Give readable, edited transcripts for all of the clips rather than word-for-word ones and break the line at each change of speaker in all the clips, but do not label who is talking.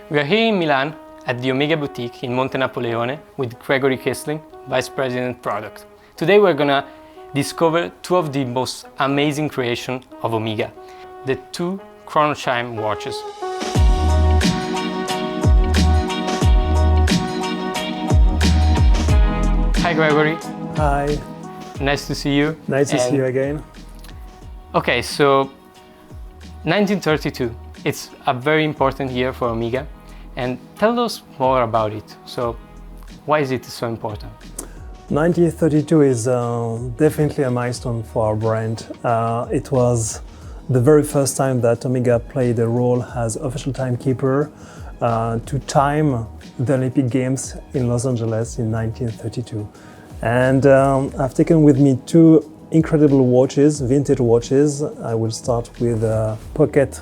We are here in Milan at the Omega Boutique in Monte Napoleone with Gregory Kissling, Vice President Product. Today we're gonna discover two of the most amazing creations of Omega, the two Chrono Chime watches. Hi Gregory.
Hi.
Nice to see you.
Nice to see you again.
Okay, so 1932, it's a very important year for Omega, and tell us more about it. So why is it so important?
1932 is definitely a milestone for our brand. It was the very first time that Omega played a role as official timekeeper to time the Olympic Games in Los Angeles in 1932. And I've taken with me two incredible watches, vintage watches. I will start with a pocket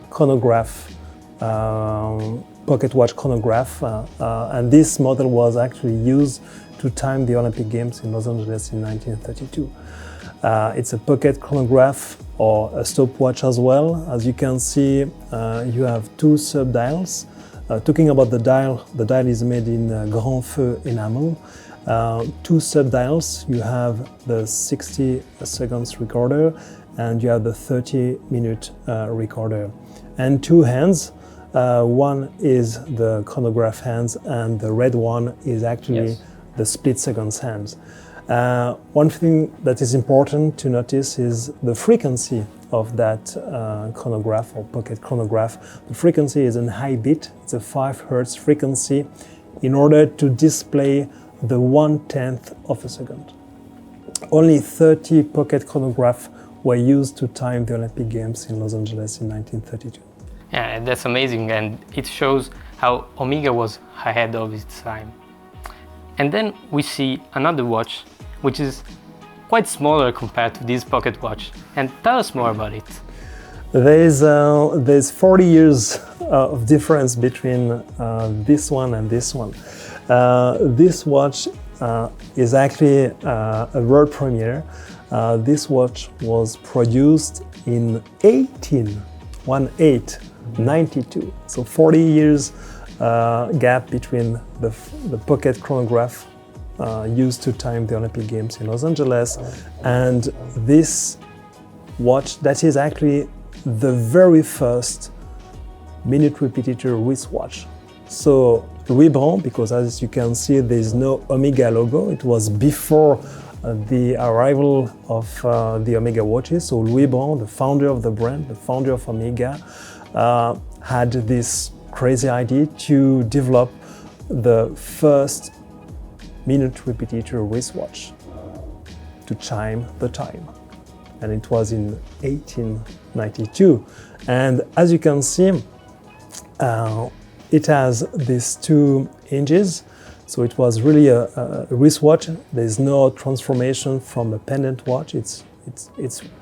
chronograph, pocket watch chronograph, and this model was actually used to time the Olympic Games in Los Angeles in 1932. It's a pocket chronograph or a stopwatch as well. As you can see, you have two sub-dials. Talking about the dial is made in grand feu enamel. Two sub-dials. You have the 60 seconds recorder and you have the 30-minute recorder. And two hands. One is the chronograph hands and the red one is actually the split seconds hands. One thing that is important to notice is the frequency of that chronograph or pocket chronograph. The frequency is a high bit, it's a 5 Hz frequency in order to display the 1/10 of a second. Only 30 pocket chronographs were used to time the Olympic Games in Los Angeles in 1932.
Yeah, that's amazing, and it shows how Omega was ahead of its time. And then we see another watch, which is quite smaller compared to this pocket watch. And tell us more about it.
There's 40 years of difference between this one and this one. This watch is actually a world premiere. This watch was produced in 1892. So 40 years gap between the pocket chronograph used to time the Olympic Games in Los Angeles and this watch that is actually the very first minute repetitor wristwatch. So Louis Brand, because as you can see there's no Omega logo, it was before the arrival of the Omega watches. So Louis Brand, the founder of the brand, the founder of Omega, had this crazy idea to develop the first minute repetitor wristwatch to chime the time. And it was in 1892. And as you can see, it has these two hinges. So it was really a wristwatch. There's no transformation from a pendant watch. It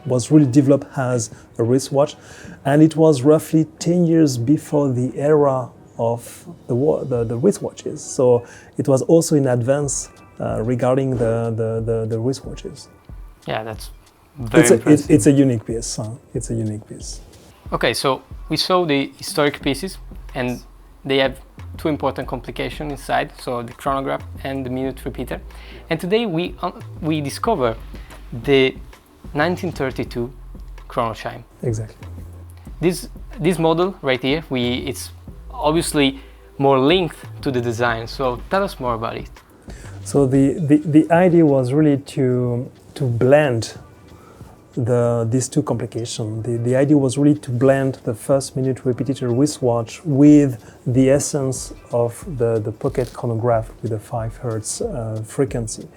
was really developed as a wristwatch. And it was roughly 10 years before the era of the wristwatches. So it was also in advance regarding the wristwatches.
Yeah, that's very impressive.
It's a unique piece. It's a unique piece.
Okay, so we saw the historic pieces and they have two important complications inside, so the chronograph and the minute repeater. And today we discover the 1932 Chrono Chime.
Exactly.
This model right here, it's obviously more linked to the design. So tell us more about it.
So the idea was really to blend these two complications. The idea was really to blend the first minute repetitor wristwatch with the essence of the pocket chronograph with a 5 Hz frequency.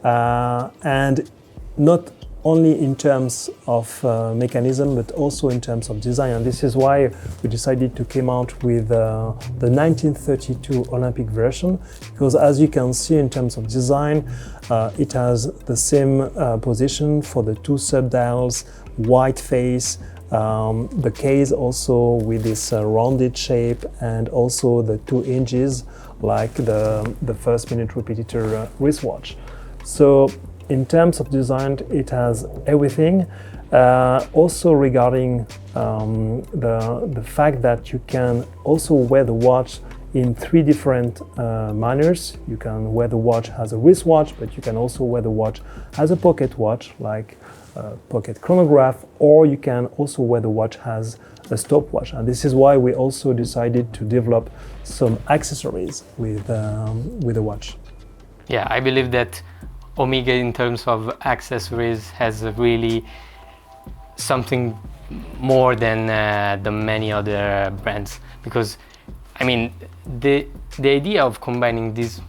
And not only in terms of mechanism, but also in terms of design. And this is why we decided to come out with the 1932 Olympic version, because as you can see in terms of design, it has the same position for the two sub-dials, white face, the case also with this rounded shape, and also the two hinges like the first minute repetitor wristwatch. So in terms of design, it has everything. Also regarding the fact that you can also wear the watch in 3 different manners. You can wear the watch as a wristwatch, but you can also wear the watch as a pocket watch, like a pocket chronograph, or you can also wear the watch as a stopwatch. And this is why we also decided to develop some accessories with the watch.
Yeah, I believe that Omega, in terms of accessories, has really something more than the many other brands, because I mean the idea of combining this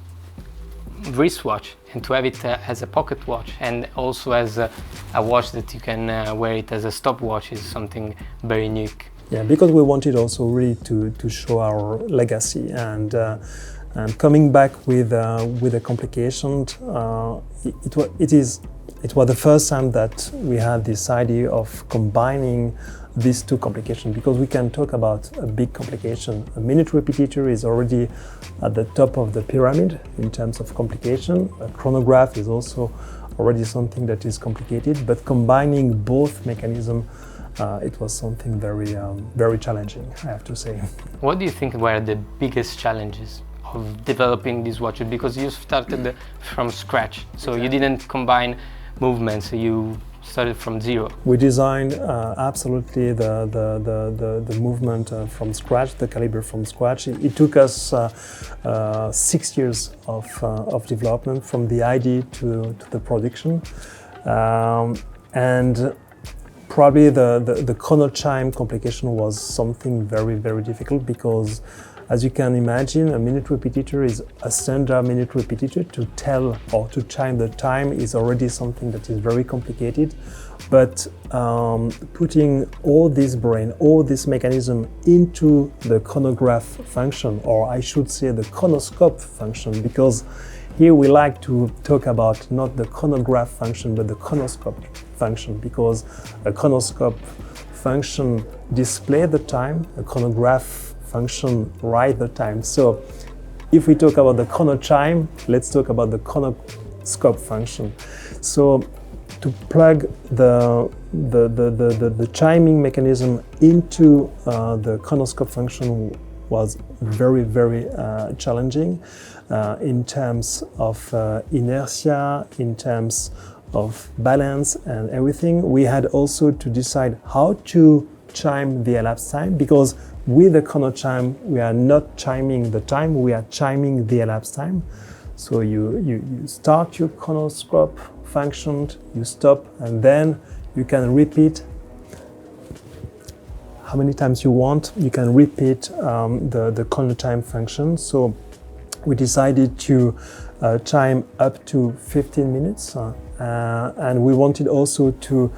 wristwatch and to have it as a pocket watch and also as a watch that you can wear it as a stopwatch is something very unique.
Yeah, because we wanted also really to show our legacy and coming back with a complication. It was the first time that we had this idea of combining these 2 complications, because we can talk about a big complication. A minute repeater is already at the top of the pyramid in terms of complication. A chronograph is also already something that is complicated, but combining both mechanisms, it was something very challenging, I have to say.
What do you think were the biggest challenges of developing these watches? Because you started from scratch, so you didn't combine movements, you started from zero.
We designed absolutely the movement from scratch, the caliber from scratch. It took us 6 years of development from the idea to the production. And probably the Chrono Chime complication was something very difficult, because as you can imagine, a minute repeater is a standard minute repeater. To tell or to chime the time is already something that is very complicated. But putting all this brain, all this mechanism into the chronograph function, or I should say the chronoscope function, because here we like to talk about not the chronograph function but the chronoscope function, because a chronoscope function displays the time, a chronograph function write the time. So if we talk about the Chrono Chime, let's talk about the chronoscope function. So to plug the chiming mechanism into the chronoscope function was very challenging in terms of inertia, in terms of balance and everything. We had also to decide how to chime the elapsed time, because with the Chrono Chime we are not chiming the time, we are chiming the elapsed time. So you start your chronoscope function, you stop, and then you can repeat how many times you want. You can repeat the Chrono Chime function. So we decided to chime up to 15 minutes, and we wanted also to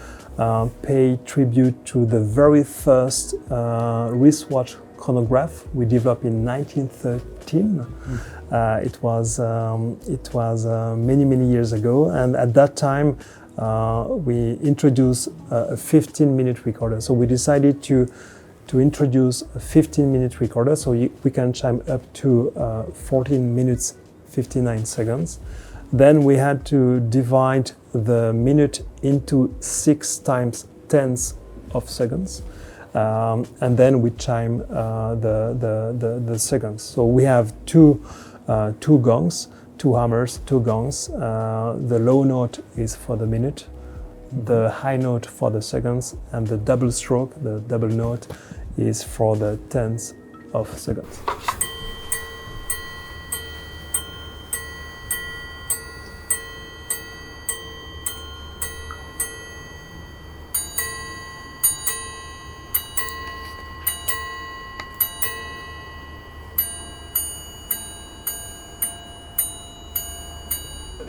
pay tribute to the very first wristwatch chronograph we developed in 1913. It was many years ago, and at that time we introduced a 15-minute recorder. So we decided to introduce a 15-minute recorder, so we can chime up to 14 minutes 59 seconds. Then we had to divide the minute into 6 times tenths of seconds, and then we chime the seconds. So we have two gongs, 2 hammers, 2 gongs. The low note is for the minute, the high note for the seconds, and the double stroke, the double note, is for the tenths of seconds.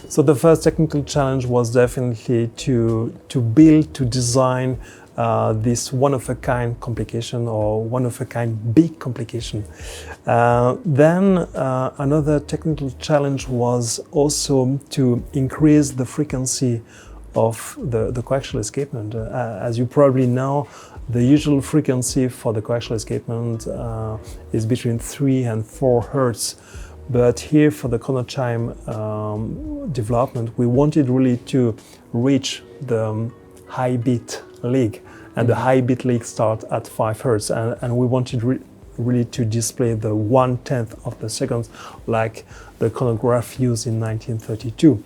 So the first technical challenge was definitely to build, to design this one-of-a-kind complication, or one-of-a-kind big complication. Then another technical challenge was also to increase the frequency of the coaxial escapement. As you probably know, the usual frequency for the coaxial escapement is between 3 and 4 Hertz. But here for the Chrono Chime development, we wanted really to reach the high beat league, and the high bit league start at 5 hertz, and we wanted really to display the 1/10 of the second, like the chronograph used in 1932.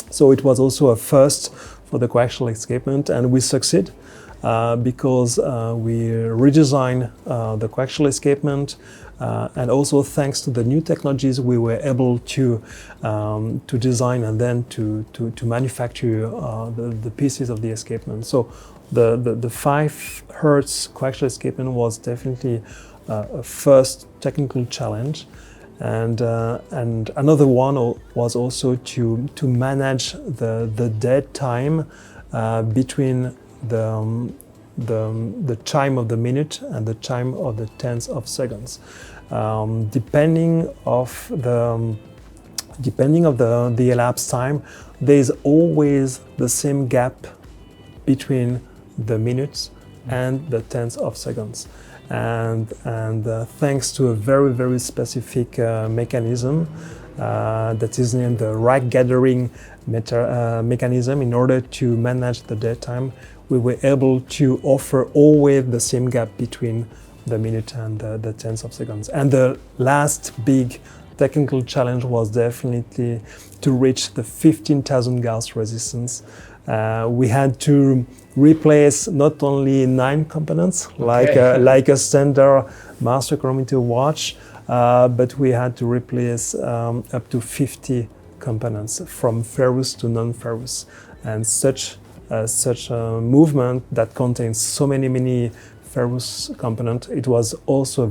So it was also a first for the coaxial escapement, and we succeed because we redesigned the coaxial escapement, and also thanks to the new technologies, we were able to design and then to manufacture the pieces of the escapement. So the 5 hertz coaxial escapement was definitely a first technical challenge, and another one was also to manage the dead time between the chime of the minute and the chime of the tenths of seconds. Depending of the elapsed time, there is always the same gap between the minutes and the tenths of seconds. And thanks to a very specific mechanism that is named the right gathering mechanism, in order to manage the dead time, we were able to offer always the same gap between the minute and the tenths of seconds. And the last big technical challenge was definitely to reach the 15,000 Gauss resistance. We had to replace not only 9 components like a standard master chronometer watch, but we had to replace up to 50 components from ferrous to non-ferrous, and such a movement that contains so many ferrous components. It was also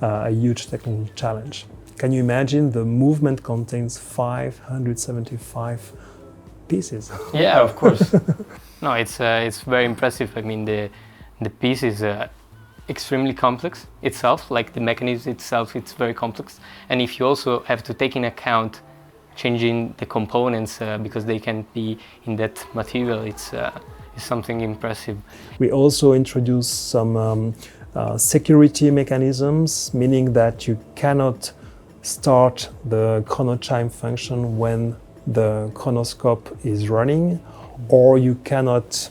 a huge technical challenge. Can you imagine the movement contains 575 pieces?
Yeah, of course. No, it's very impressive. I mean, the piece is extremely complex itself. Like the mechanism itself, it's very complex. And if you also have to take in account changing the components because they can be in that material, it's something impressive.
We also introduced some security mechanisms, meaning that you cannot start the Chrono Chime function when the chronoscope is running, or you cannot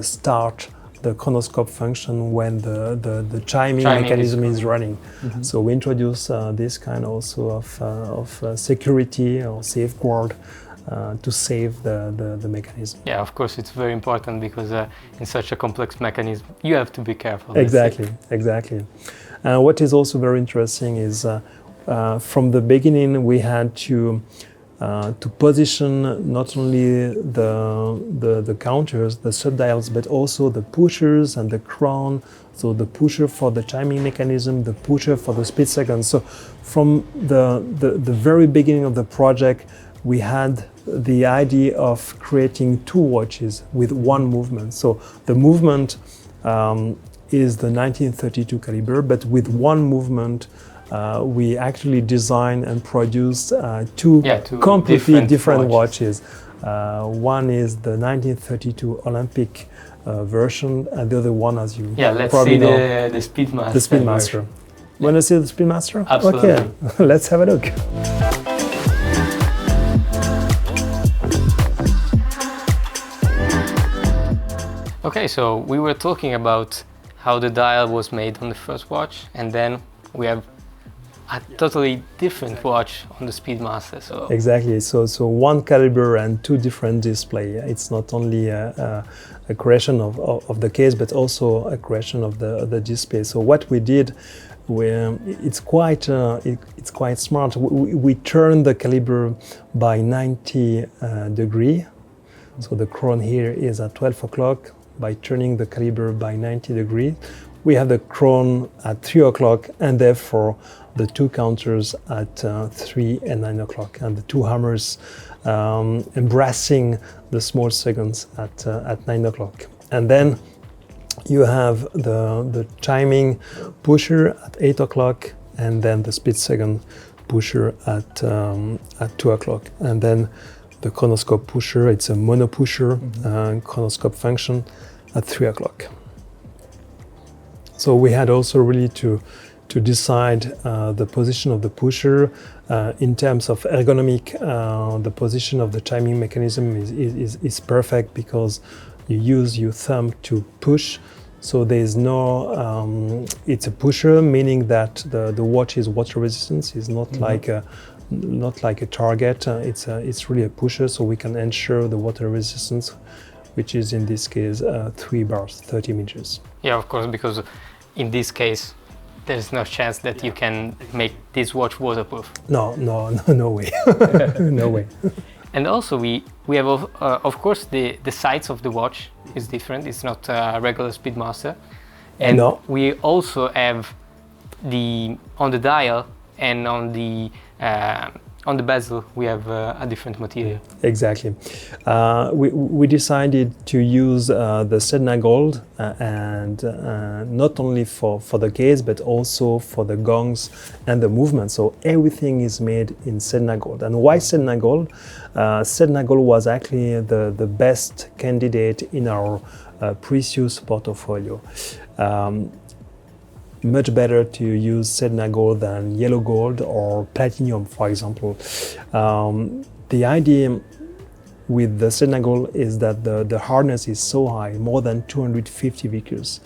start the chronoscope function when the chiming mechanism is running. Mm-hmm. So we introduce this kind also of security or safeguard to save the mechanism.
Yeah, of course, it's very important because in such a complex mechanism, you have to be careful.
Exactly. What is also very interesting is from the beginning we had to position not only the counters, the subdials, but also the pushers and the crown. So the pusher for the chiming mechanism, the pusher for the speed seconds. So from the very beginning of the project, we had the idea of creating 2 watches with 1 movement. So the movement is the 1932 caliber, but with 1 movement, we actually designed and produced two completely different watches. One is the 1932 Olympic version, and the other one, as you probably know,
the Speedmaster.
The Speedmaster. Want to see the Speedmaster?
Absolutely.
Okay, let's have a look.
Okay, so we were talking about how the dial was made on the first watch, and then we have a totally different watch on the Speedmaster. So
exactly. So 1 caliber and 2 different display. It's not only a creation of the case, but also a creation of the display. So what we did, it's quite smart. We turned the caliber by 90 degree. So the crown here is at 12 o'clock. By turning the caliber by 90 degrees, we have the crown at 3 o'clock, and therefore the 2 counters at 3 and 9 o'clock, and the 2 hammers embracing the small seconds at 9 o'clock. And then you have the chiming pusher at 8 o'clock, and then the speed second pusher at 2 o'clock. And then the chronoscope pusher, it's a mono pusher, chronoscope function at 3 o'clock. So we had also really to decide the position of the pusher in terms of ergonomic. The position of the chiming mechanism is perfect because you use your thumb to push. So there's no, it's a pusher, meaning that the watch is water resistant. It's not like a target. It's really a pusher, so we can ensure the water resistance, which is in this case 3 bars, 30 meters.
Yeah, of course, because in this case, there's no chance that you can make this watch waterproof.
No way, no way.
And also we have, of course, the size of the watch is different. It's not a regular Speedmaster. And we also have on the dial and on the bezel, we have a different material.
Exactly. We decided to use the Sedna gold and not only for the case, but also for the gongs and the movement. So everything is made in Sedna gold. And why Sedna gold? Sedna gold was actually the best candidate in our precious portfolio. Much better to use Sedna gold than yellow gold or platinum, for example. The idea with the Sedna gold is that the hardness is so high, more than 250 vickers,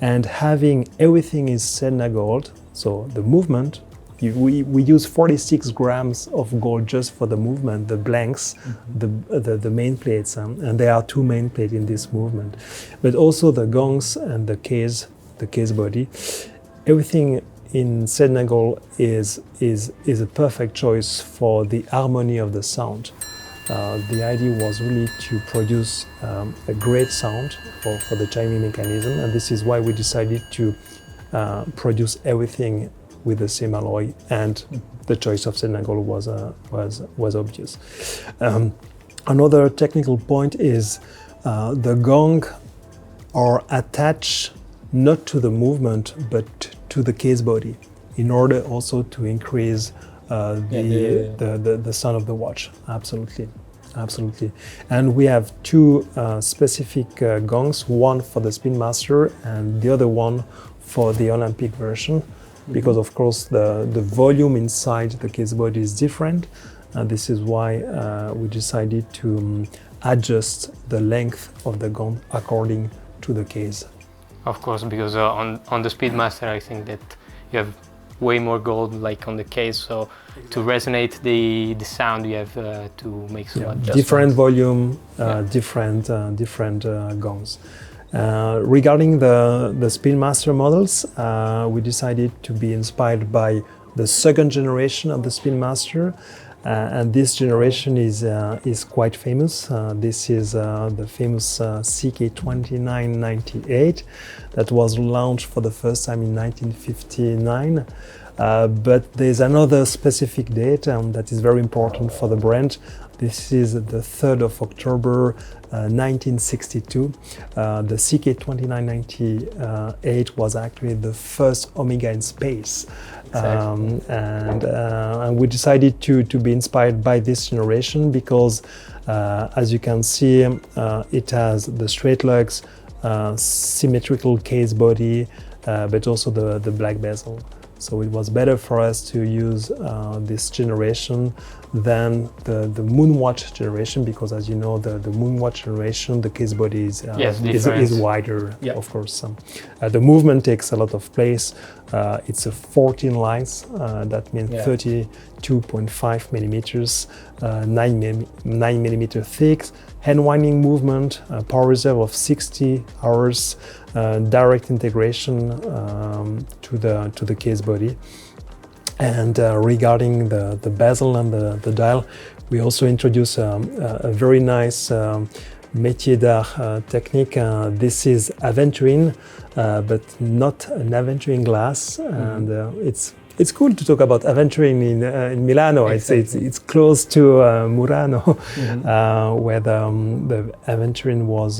and having everything is Sedna gold, so the movement, we use 46 grams of gold just for the movement, the blanks, the main plates, and there are 2 main plates in this movement, but also the gongs and the case body. Everything in Sedna gold is a perfect choice for the harmony of the sound. The idea was really to produce a great sound for the chiming mechanism, and this is why we decided to produce everything with the same alloy, and the choice of Sedna gold was obvious. Another technical point is the gong are attached not to the movement but to the case body, in order also to increase the sound of the watch. Absolutely. And we have 2 specific gongs, one for the Speedmaster and the other one for the Olympic version, because of course the volume inside the case body is different, and this is why we decided to adjust the length of the gong according to the case.
Of course, because on the Speedmaster, I think that you have way more gold, like on the case, so to resonate the sound, you have to make some adjustments.
Different volume, different gongs. Regarding the Speedmaster models, we decided to be inspired by the 2nd generation of the Speedmaster. And this generation is quite famous. This is the famous CK2998 that was launched for the first time in 1959. But there's another specific date that is very important for the brand. This is the 3rd of October 1962. The CK2998 was actually the first Omega in space. Exactly. And we decided to be inspired by this generation because, as you can see, it has the straight lugs, symmetrical case body, but also the black bezel. So it was better for us to use this generation than the Moonwatch generation, because as you know, the Moonwatch generation, the case body is wider, of course. The movement takes a lot of place. It's a 14 lines, that means 32.5 millimeters, 9 millimeter thick, hand winding movement, power reserve of 60 hours, direct integration to the case body. And regarding the bezel and the dial, we also introduce a very nice métier d'art technique. This is aventurine, but not an aventurine glass. And it's cool to talk about aventurine in Milano. Exactly. It's close to Murano, where the aventurine was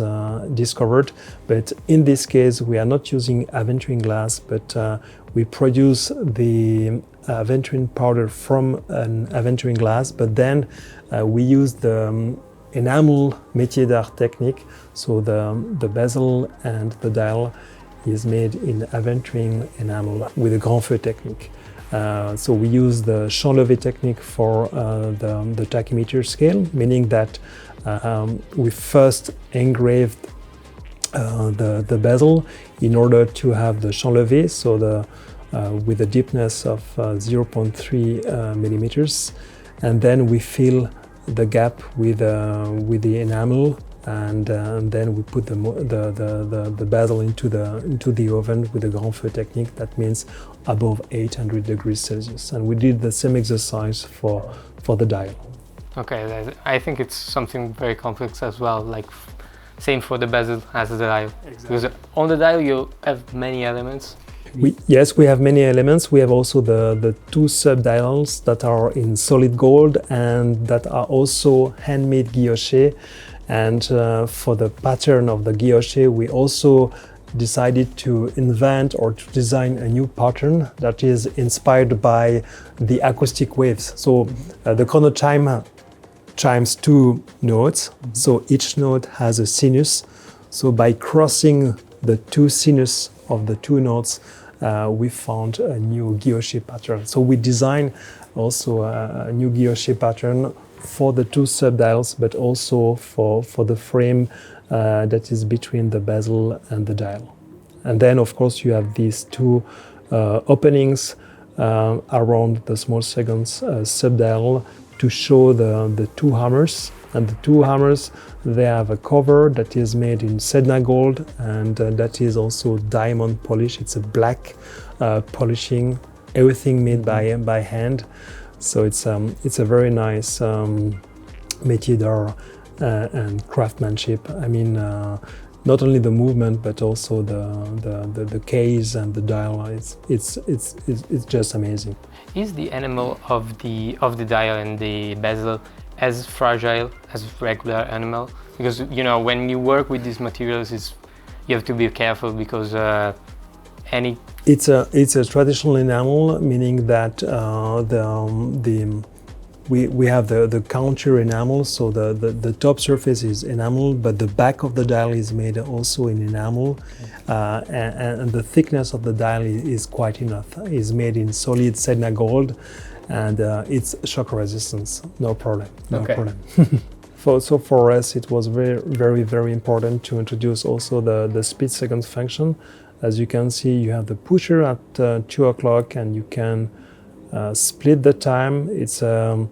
discovered. But in this case, we are not using aventurine glass, but we produce the aventurine powder from an aventurine glass, but then we use the enamel métier d'art technique. So the bezel and the dial is made in aventurine enamel with a grand feu technique. So we use the champ levé technique for the tachymeter scale, meaning that we first engraved the bezel in order to have the champ levé, so with a deepness of 0.3 millimeters, and then we fill the gap with the enamel, and then we put the bezel into the oven with the grand feu technique. That means above 800 degrees Celsius, and we did the same exercise for the dial.
Okay, I think it's something very complex as well, like same for the bezel as the dial. Exactly. Because on the dial you have many elements.
Yes, we have many elements. We have also the two sub-dials that are in solid gold and that are also handmade guilloche. And for the pattern of the guilloche, we also decided to invent or to design a new pattern that is inspired by the acoustic waves. So the Chrono Chime chimes two notes, so each note has a sinus. So by crossing the two sinus of the two notes, we found a new guilloche pattern. So we designed also a new guilloche pattern for the two subdials, but also for the frame that is between the bezel and the dial. And then, of course, you have these two openings around the small seconds subdial to show the two hammers. And the two hammers, they have a cover that is made in Sedna gold, and that is also diamond polish. It's a black polishing, everything made by hand. So it's a very nice métier d'art and craftsmanship. I mean, not only the movement, but also the case and the dial. It's just amazing.
Is the enamel of the dial and the bezel as fragile as regular enamel? Because you know, when you work with these materials, you have to be careful because
it's a traditional enamel, meaning that we have the counter enamel, so the top surface is enamel, but the back of the dial is made also in enamel, and the thickness of the dial is quite enough. It's made in solid Sedna gold, and it's shock resistance, no problem. So for us, it was very important to introduce also the speed seconds function. As you can see, you have the pusher at 2 o'clock, and you can split the time. It's a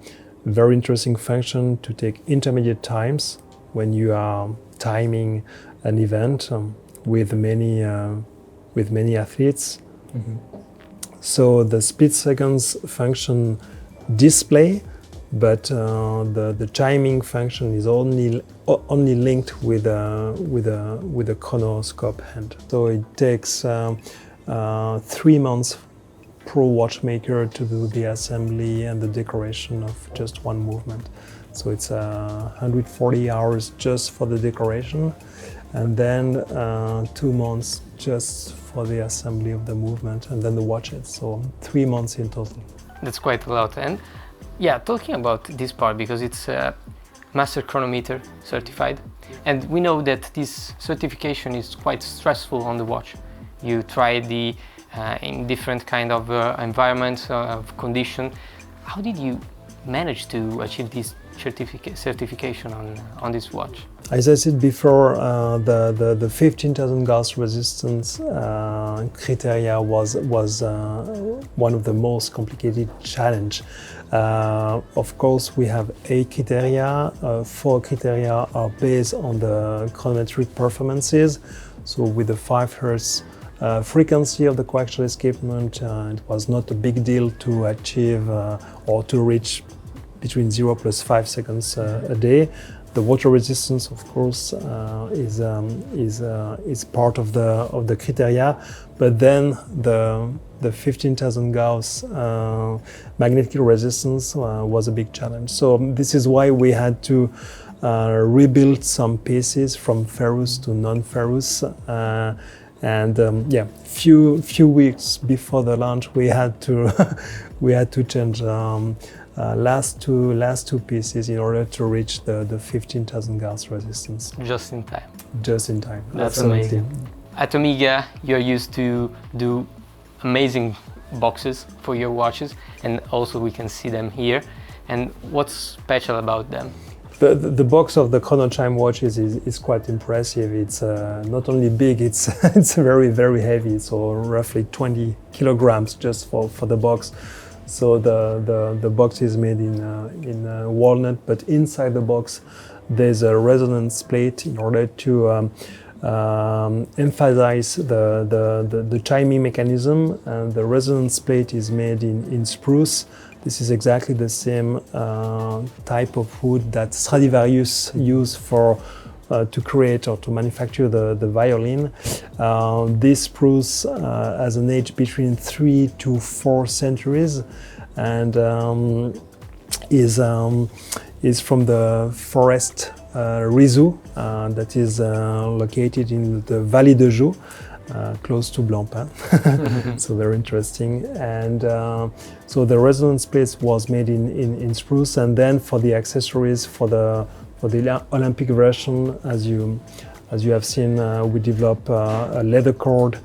very interesting function to take intermediate times when you are timing an event with many athletes. Mm-hmm. So the speed seconds function display, but the chiming function is only linked with a chronoscope hand. So it takes 3 months pro watchmaker to do the assembly and the decoration of just one movement. So it's 140 hours just for the decoration, and then 2 months just for the assembly of the movement, and then the watches. So 3 months in total.
That's quite a lot. And yeah, talking about this part, because it's master chronometer certified, and we know that this certification is quite stressful on the watch. You try the in different kind of environments of condition. How did you manage to achieve this certification on this watch?
As I said before, the 15,000 Gauss resistance criteria was one of the most complicated challenge. Of course, we have 8 criteria. 4 criteria are based on the chronometric performances. So with the 5 Hz frequency of the coaxial escapement, it was not a big deal to achieve or to reach between 0 plus 5 seconds a day. The water resistance, of course, is part of the criteria, but then the 15,000 Gauss magnetic resistance was a big challenge. So this is why we had to rebuild some pieces from ferrous to non-ferrous. Few weeks before the launch, we had to change last two pieces in order to reach the 15,000 Gauss resistance.
Just in time.
Just in time.
That's amazing. At Omega, you're used to do amazing boxes for your watches, and also we can see them here. And what's special about them?
The box of the Chrono Chime watches is quite impressive. It's not only big, it's it's very, very heavy. So roughly 20 kilograms just for the box. So the box is made in walnut, but inside the box there's a resonance plate in order to emphasize the chiming mechanism. And the resonance plate is made in spruce. This is exactly the same type of wood that Stradivarius used for to create or to manufacture the violin. This spruce has an age between 3 to 4 centuries, and is from the forest Rizu that is located in the Valley de Joux, close to Blancpain. So very interesting. And so the resonance plate was made in spruce, and then for the accessories for the Olympic version, as you have seen, we developed a leather cord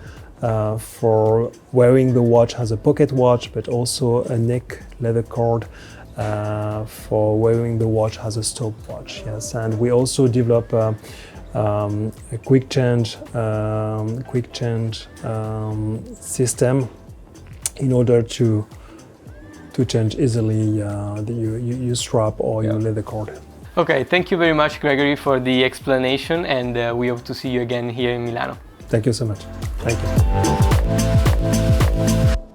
for wearing the watch as a pocket watch, but also a neck leather cord for wearing the watch as a stopwatch. Yes, and we also develop a quick change system in order to change easily your strap or your leather cord.
Okay, thank you very much, Gregory, for the explanation, and we hope to see you again here in Milano.
Thank you so much. Thank you.